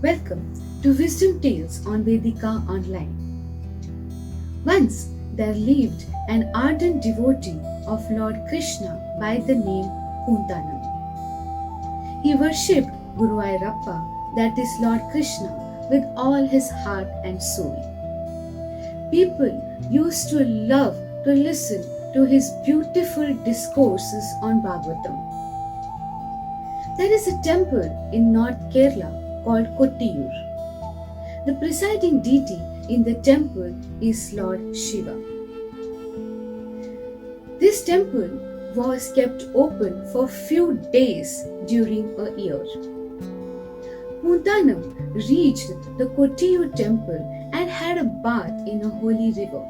Welcome to Wisdom Tales on Vedica Online. Once there lived an ardent devotee of Lord Krishna by the name Puntanam. He worshipped Guru Ayyappa, that is Lord Krishna, with all his heart and soul. People used to love to listen to his beautiful discourses on Bhagavatam. There is a temple in North Kerala called Kottiyur. The presiding deity in the temple is Lord Shiva. This temple was kept open for few days during a year. Puntanam reached the Kottiyur temple and had a bath in a holy river.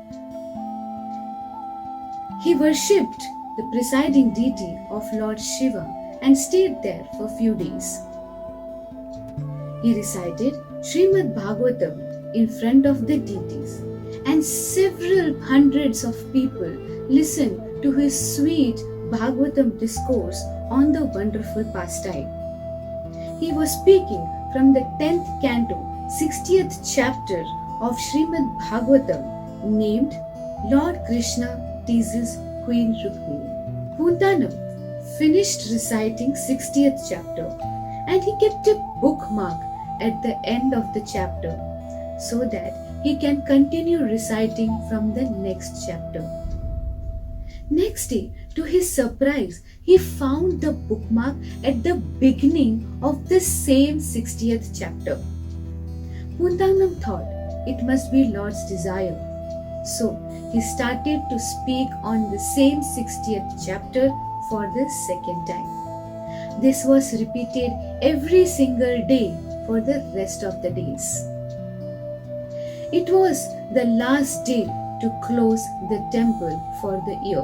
He worshipped the presiding deity of Lord Shiva and stayed there for few days. He recited Srimad Bhagavatam in front of the deities, and several hundreds of people listened to his sweet Bhagavatam discourse on the wonderful pastime. He was speaking from the 10th canto, 60th chapter of Srimad Bhagavatam, named Lord Krishna Teases Queen Rukmini. Puntanam finished reciting 60th chapter, and he kept a bookmark at the end of the chapter so that he can continue reciting from the next chapter. Next day, to his surprise, he found the bookmark at the beginning of the same 60th chapter. Puntanam thought it must be Lord's desire. So he started to speak on the same 60th chapter for the second time. This was repeated every single day for the rest of the days. It was the last day to close the temple for the year.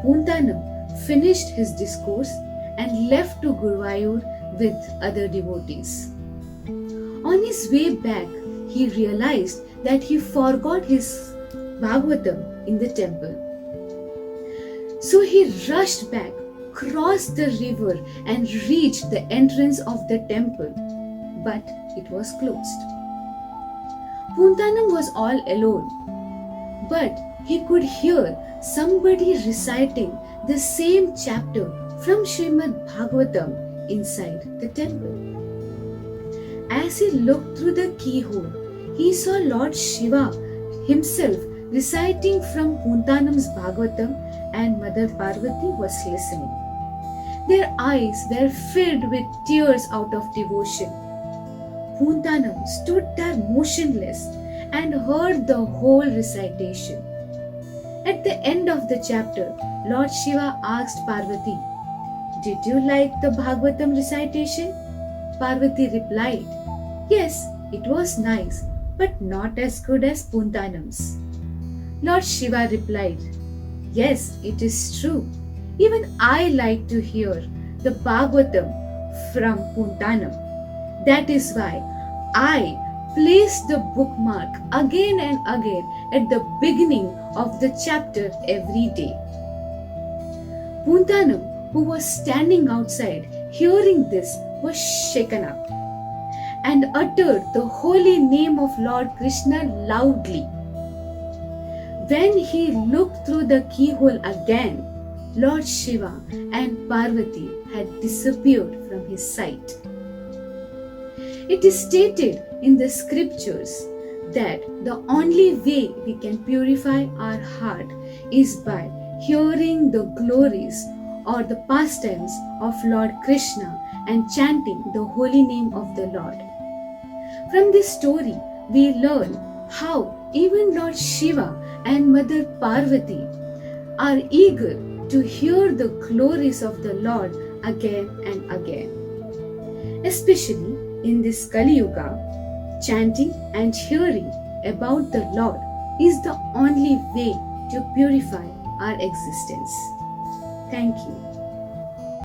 Puntanam finished his discourse and left to Guruvayur with other devotees. On his way back, he realized that he forgot his Bhagavatam in the temple. So he rushed back, crossed the river and reached the entrance of the temple, but it was closed. Puntanam was all alone, but he could hear somebody reciting the same chapter from Srimad Bhagavatam inside the temple. As he looked through the keyhole, he saw Lord Shiva himself reciting from Puntanam's Bhagavatam, and Mother Parvati was listening. Their eyes were filled with tears out of devotion. Puntanam stood there motionless and heard the whole recitation. At the end of the chapter, Lord Shiva asked Parvati, "Did you like the Bhagavatam recitation?" Parvati replied, "Yes, it was nice, but not as good as Puntanam's." Lord Shiva replied, "Yes, it is true. Even I like to hear the Bhagavatam from Puntanam. That is why I place the bookmark again and again at the beginning of the chapter every day." Puntanam, who was standing outside hearing this, was shaken up and uttered the holy name of Lord Krishna loudly. When he looked through the keyhole again, Lord Shiva and Parvati had disappeared from his sight. It is stated in the scriptures that the only way we can purify our heart is by hearing the glories or the pastimes of Lord Krishna and chanting the holy name of the Lord. From this story, we learn how even Lord Shiva and Mother Parvati are eager to hear the glories of the Lord again and again. Especially in this Kali Yuga, chanting and hearing about the Lord is the only way to purify our existence. Thank you.